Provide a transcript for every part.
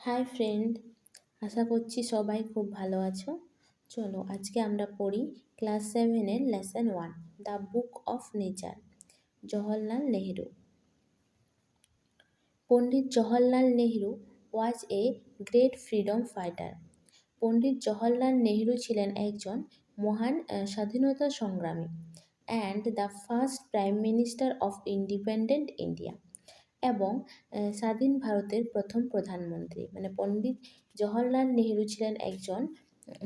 Hi friend, আশা করছি সবাই খুব ভালো আছো। চলো আজকে আমরা পড়ি ক্লাস 7-এর lesson 1, the book of nature, Jawaharlal Nehru. Pandit Jawaharlal Nehru was a great freedom fighter. Pandit Jawaharlal Nehru ছিলেন একজন মহান স্বাধীনতা সংগ্রামী and the first prime minister of independent India, এবং স্বাধীন ভারতের প্রথম প্রধানমন্ত্রী। মানে পণ্ডিত জওহরলাল নেহেরু ছিলেন একজন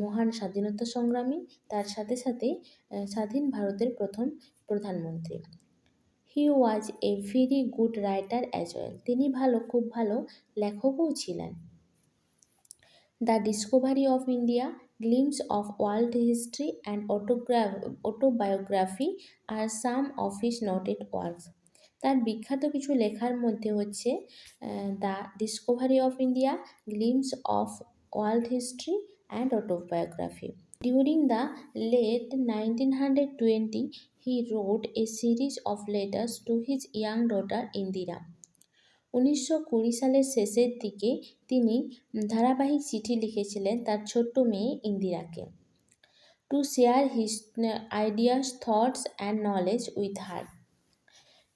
মহান স্বাধীনতা সংগ্রামী, তার সাথে সাথে স্বাধীন ভারতের প্রথম প্রধানমন্ত্রী। He was a very good writer as well. তিনি খুব ভালো লেখকও ছিলেন। The discovery of India, glimpses of world history and autobiography are some of his noted works. তার বিখ্যাত কিছু লেখার মধ্যে হচ্ছে the discovery of India, glimpses of world history and autobiography. During the late 1920, he wrote a series of letters to his young daughter Indira. 1920 সালের শেষের দিকে তিনি ধারাবাহিক চিঠি লিখেছিলেন তার ছোট্ট মেয়ে ইন্দিরাকে। To share his ideas, thoughts and knowledge with her.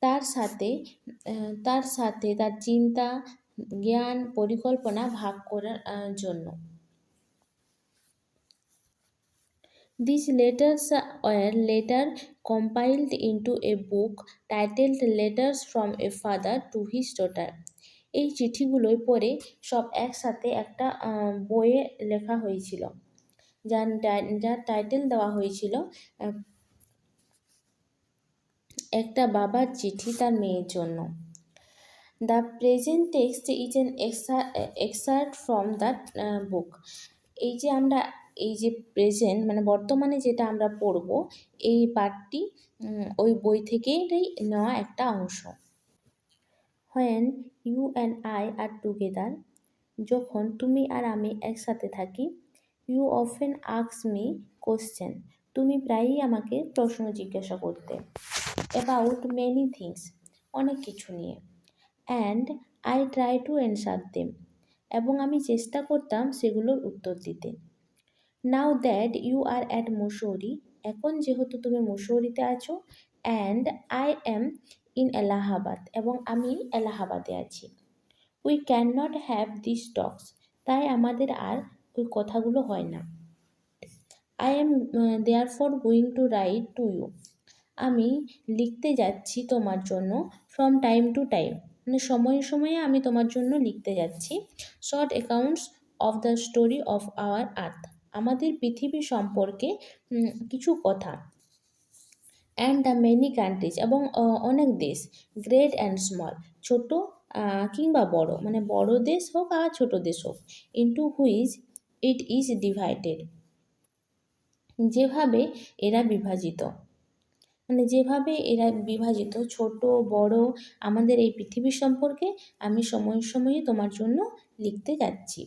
তার সাথে তার চিন্তা, জ্ঞান, পরিকল্পনা ভাগ করার জন্য। These letters were later compiled into a book titled Letters from a Father to His Daughter. এই চিঠিগুলোই পরে সব একসাথে একটা বইয়ে লেখা হয়েছিল, যার টাইটেল দেওয়া হয়েছিল একটা বাবার চিঠি তার মেয়ের জন্য। The present text is an excerpt from that বুক। এই যে প্রেজেন্ট মানে বর্তমানে যেটা আমরা পড়ব, এই পাঠটি ওই বই থেকেই নেওয়া একটা অংশ। When you and I are together, যখন তুমি আর আমি একসাথে থাকি, you often ask me question, তুমি প্রায়ই আমাকে প্রশ্ন জিজ্ঞাসা করতে, about many things, অনেক কিছু নিয়ে, and I try to answer them, এবং আমি চেষ্টা করতাম সেগুলোর উত্তর দিতে। Now that you are at Mussoorie, এখন যেহেতু তুমি মুসৌরিতে আছো, and I am in Allahabad, এবং আমি এলাহাবাদে আছি, we cannot have these talks, তাই আমাদের আর ওই কথাগুলো হয় না। I am therefore going to write to you, আমি লিখতে যাচ্ছি তোমার জন্য, from time to time, মানে সময়ে সময়ে আমি তোমার জন্য লিখতে যাচ্ছি, short accounts of the story of our earth, আমাদের পৃথিবী সম্পর্কে কিছু কথা, অ্যান্ড দ্য মেনি কান্ট্রিজ, এবং অনেক দেশ, গ্রেট অ্যান্ড স্মল, ছোট কিংবা বড়, মানে বড় দেশ হোক আর ছোট দেশ হোক, into which it is divided, যেভাবে এরা বিভাজিত, মানে যেভাবে এরা বিভাজিত, ছোট বড় আমাদের এই পৃথিবী সম্পর্কে আমি সময়ে সময়ে তোমার জন্য লিখতে যাচ্ছি।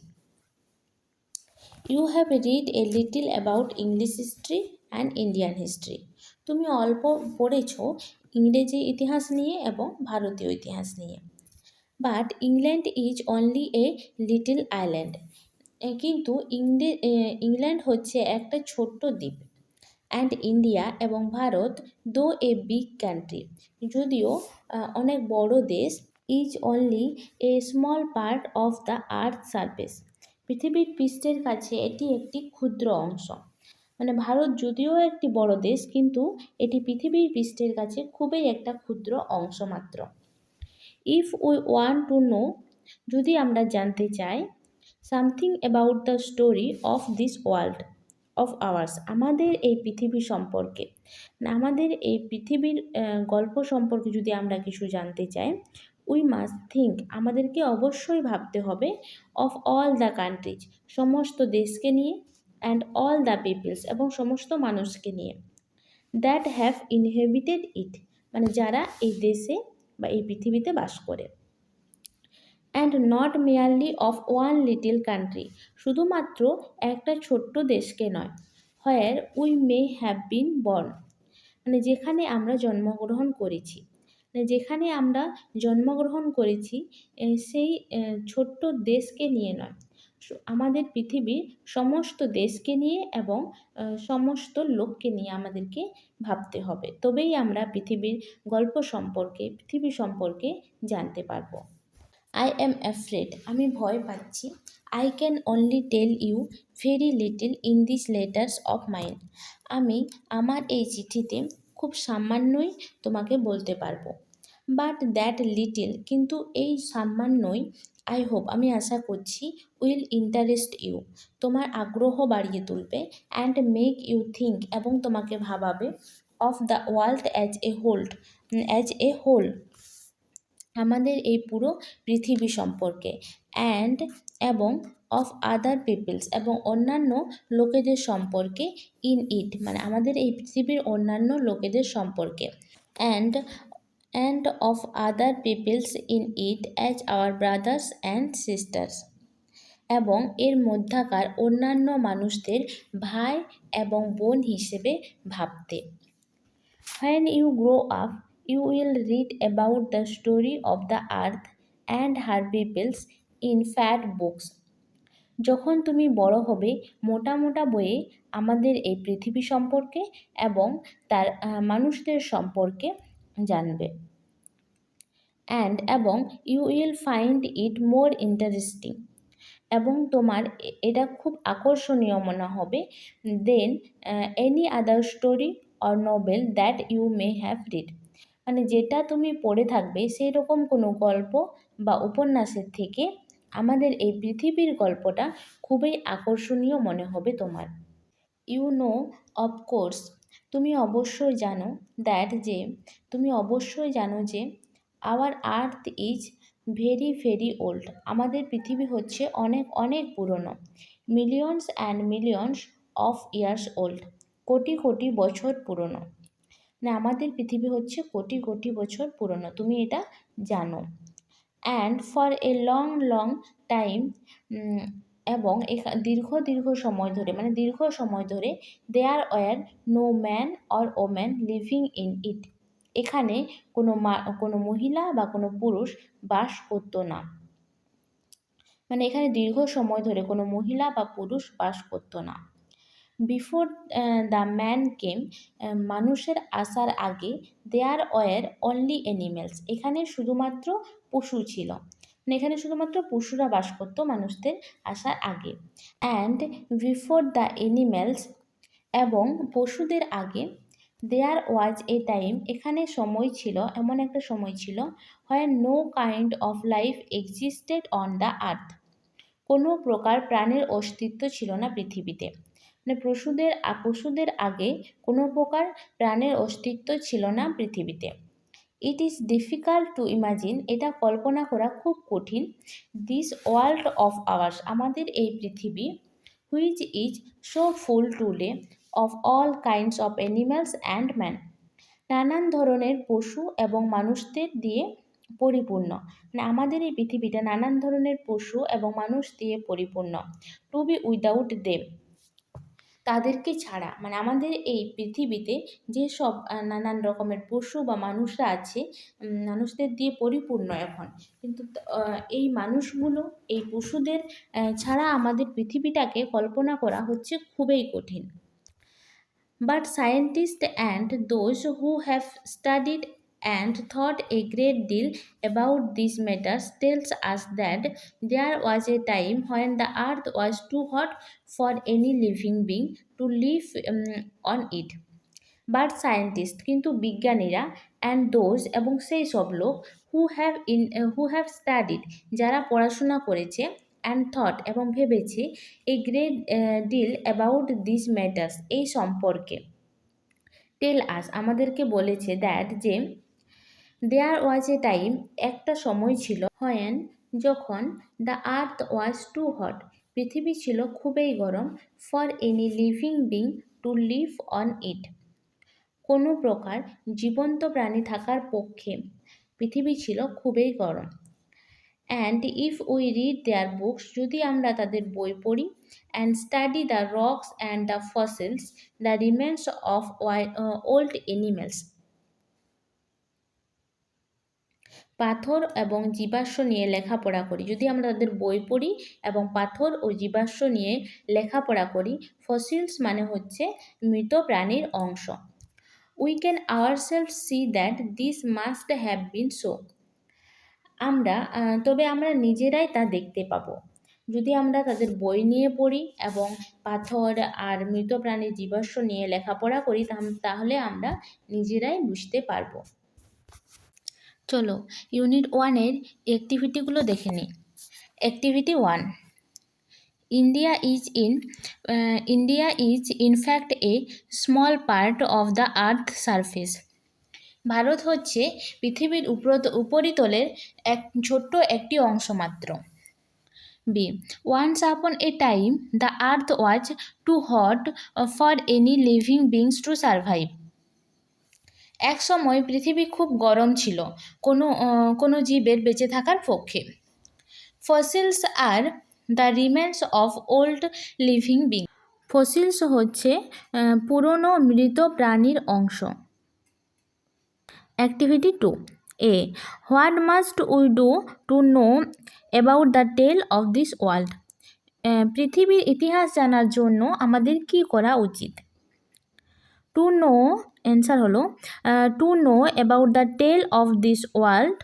You have read a little about English history and Indian history. তুমি অল্প পড়েছ ইংরেজি ইতিহাস নিয়ে এবং ভারতীয় ইতিহাস নিয়ে। But England is only a little island. কিন্তু ইংল্যান্ড হচ্ছে একটা ছোট্ট দ্বীপ। And India এবং Bharat, though a big country, যদিও অনেক বড় দেশ, is only a small part of the earth's surface. পৃথিবীর পৃষ্ঠের কাছে এটি একটি ক্ষুদ্র অংশ। মানে ভারত যদিও একটি বড় দেশ, কিন্তু এটি পৃথিবীর পৃষ্ঠের কাছে খুবই একটা ক্ষুদ্র অংশ মাত্র। If we want to know, যদি আমরা জানতে চাই, something about the story of this world of hours, আমাদের এই পৃথিবী সম্পর্কে, আমাদের এই পৃথিবীর গল্প সম্পর্কে যদি আমরা কিছু জানতে চাই, উই মাস্ট থিঙ্ক, আমাদেরকে অবশ্যই ভাবতে হবে, অফ অল দ্য কান্ট্রিজ, সমস্ত দেশকে নিয়ে, অ্যান্ড অল দ্য পিপলস, এবং সমস্ত মানুষকে নিয়ে, দ্যাট হ্যাভ ইনহেবিটেড ইট, মানে যারা এই দেশে বা এই পৃথিবীতে বাস করে, and not merely of one little country, শুধুমাত্র একটা ছোট্ট দেশকে নয়, where we may have been born, মানে যেখানে আমরা জন্মগ্রহণ করেছি, যেখানে আমরা জন্মগ্রহণ করেছি সেই ছোট্ট দেশকে নিয়ে নয়, আমাদের পৃথিবীর সমস্ত দেশকে নিয়ে এবং সমস্ত লোককে নিয়ে আমাদেরকে ভাবতে হবে, তবেই আমরা পৃথিবীর গল্প সম্পর্কে, পৃথিবী সম্পর্কে জানতে পারবো। আই অ্যাম অ্যাফ্রেড, আমি ভয় পাচ্ছি। I can only tell you very little in this letters of mind, আমি আমার এই চিঠিতে খুব সামান্যই তোমাকে বলতে পারবো। বাট দ্যাট লিটিল, কিন্তু এই সামান্যই, আই হোপ, আমি আশা করছি, উইল ইন্টারেস্ট ইউ, তোমার আগ্রহ বাড়িয়ে তুলবে, অ্যান্ড মেক ইউ থিঙ্ক, এবং তোমাকে ভাবাবে, of the world as a whole, আমাদের এই পুরো পৃথিবী সম্পর্কে, অ্যান্ড, এবং অফ আদার পিপলস, এবং অন্যান্য লোকেদের সম্পর্কে, ইন ইট, মানে আমাদের এই পৃথিবীর অন্যান্য লোকেদের সম্পর্কে, and of other peoples in it as our brothers and sisters, এবং এর মধ্যাকার অন্যান্য মানুষদের ভাই এবং বোন হিসেবে ভাবতে। When you grow up, you will read about the story of the earth and her peoples in fat books. যখন তুমি বড় হবে, মোটা মোটা বইয়ে আমাদের এই পৃথিবী সম্পর্কে এবং তার মানুষদের সম্পর্কে জানবে। এবং you will find it more interesting, এবং তোমার এটা খুব আকর্ষণীয় মনে হবে, then any other story or novel that you may have read, মানে যেটা তুমি পড়ে থাকবে সেই রকম কোনো গল্প বা উপন্যাসের থেকে আমাদের এই পৃথিবীর গল্পটা খুবই আকর্ষণীয় মনে হবে তোমার। ইউ নো, অফকোর্স, তুমি অবশ্যই জানো, তুমি অবশ্যই জানো যে, our earth is very very old, আমাদের পৃথিবী হচ্ছে অনেক অনেক পুরনো। Millions and millions of years old, কোটি কোটি বছর পুরনো, মানে আমাদের পৃথিবী হচ্ছে কোটি কোটি বছর পুরনো, তুমি এটা জানো। And for a long long time, এবং দীর্ঘ দীর্ঘ সময় ধরে, মানে দীর্ঘ সময় ধরে, there were no man or woman living in it, এখানে কোনো মহিলা বা কোনো পুরুষ বাস করতো না, মানে এখানে দীর্ঘ সময় ধরে কোনো মহিলা বা পুরুষ বাস করতো না। বিফোর দ্য ম্যান কেম, মানুষের আসার আগে, দেয়ার ওয়ার অনলি অ্যানিমেলস, এখানে শুধুমাত্র পশু ছিল, মানে এখানে শুধুমাত্র পশুরা বাস করতো মানুষদের আসার আগে। অ্যান্ড বিফোর দ্য অ্যানিমেলস, এবং পশুদের আগে, দেয়ার ওয়াজ এ টাইম, এখানে সময় ছিল, এমন একটা সময় ছিল, where no kind of life existed on the earth, কোনো প্রকার প্রাণের অস্তিত্ব ছিল না পৃথিবীতে, মানে পশুদের আগে কোনো প্রকার প্রাণের অস্তিত্ব ছিল না পৃথিবীতে। It is difficult to imagine, এটা কল্পনা করা খুব কঠিন, দিস ওয়ার্ল্ড অফ আওয়ার্স, আমাদের এই পৃথিবী, which is so full today of all kinds of animals and man, নানান ধরনের পশু এবং মানুষদের দিয়ে পরিপূর্ণ, মানে আমাদের এই পৃথিবীটা নানান ধরনের পশু এবং মানুষ দিয়ে পরিপূর্ণ। টু বি উইদাউট দেম, তাদেরকে ছাড়া, মানে আমাদের এই পৃথিবীতে যেসব নানান রকমের পশু বা মানুষরা আছে, মানুষদের দিয়ে পরিপূর্ণ এখন, কিন্তু এই মানুষগুলো, এই পশুদের ছাড়া আমাদের পৃথিবীটাকে কল্পনা করা হচ্ছে খুবই কঠিন। But scientists and those who have studied and thought a great deal about these matters tells us that there was a time when the earth was too hot for any living being to live on it. But scientist, কিন্তু বিজ্ঞানীরা, and those, এবং সেই সব লোক, who have studied, যারা পড়াশোনা করেছে, and thought, এবং ভেবেছে, a great deal about this matters, এই সম্পর্কে, টেল আস, আমাদেরকে বলেছে, দ্যাট, যে, দেয়ার ওয়াজ এ টাইম, একটা সময় ছিল, হোয়েন, যখন, the earth was too hot, পৃথিবী ছিল খুবই গরম, for any living being to live on it, কোনো প্রকার জীবন্ত প্রাণী থাকার পক্ষে পৃথিবী ছিল খুবই গরম। And if we read their books, যদি আমরা তাদের বই পড়ি, and study the rocks and the fossils, the remains of old animals, পাথর এবং জীবাশ্ম নিয়ে লেখাপড়া করি। যদি আমরা তাদের বই পড়ি এবং পাথর ও জীবাশ্ম নিয়ে লেখাপড়া করি, ফসিলস মানে হচ্ছে মৃত প্রাণীর অংশ। We can ourself see that this must have been so. তবে আমরা নিজেরাই তা দেখতে পাবো। যদি আমরা তাদের বই নিয়ে পড়ি এবং পাথর আর মৃত প্রাণীর জীবাশ্ম নিয়ে লেখাপড়া করি, তাহলে আমরা নিজেরাই বুঝতে পারবো। চলো ইউনিট 1-এর অ্যাক্টিভিটিগুলো দেখে নিই। Activity 1, India is in fact a small part of the earth surface. Bharat হচ্ছে পৃথিবীর উপরিতলের এক ছোট্ট একটি অংশ মাত্র। B, once upon a time the earth was too hot for any living beings to survive. এক সময় পৃথিবী খুব গরম ছিল কোনো জীবের বেঁচে থাকার পক্ষে। Fossils are the remains of old living being. Fossils হচ্ছে পুরনো মৃত প্রাণীর অংশ। Activity 2, A, what must we do to know about the tale of this world. পৃথিবীর ইতিহাস জানার জন্য আমাদের কি করা উচিত? টু নো, অ্যান্সার হলো to know about the tale of this world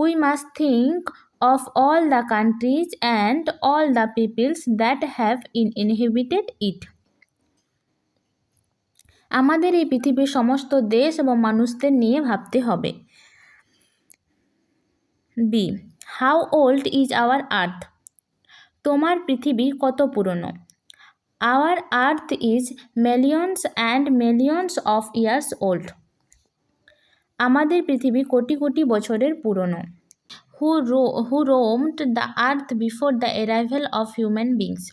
we must think of all the countries and all the peoples that have inhabited it. আমাদের এই পৃথিবীর সমস্ত দেশ এবং মানুষদের নিয়ে ভাবতে হবে। B, how old is our earth? তোমার পৃথিবী কত পুরনো? Our earth is millions and millions of years old. আমাদের পৃথিবী কোটি কোটি বছরের পুরনো। Who roamed the earth before the arrival of human beings?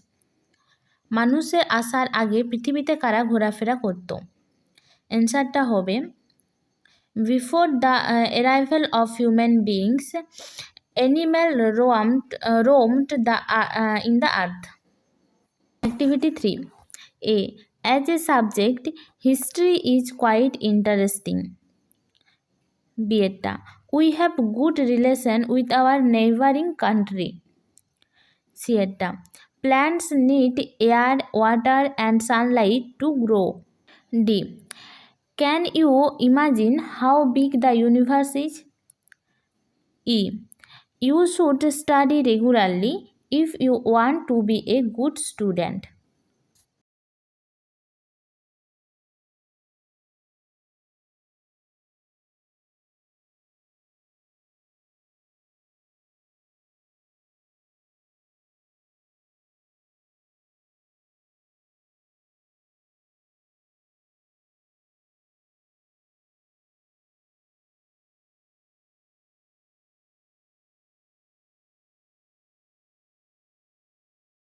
মানুষের আসার আগে পৃথিবীতে কারা ঘোরাফেরা করত? অ্যান্সারটা হবে before the arrival of human beings animal roamed in the earth. Activity 3, A, as a subject history is quite interesting. B এরটা, we have good relation with our neighboring country. C এরটা, plants need air, water and sunlight to grow. D, can you imagine how big the universe is? E, you should study regularly if you want to be a good student.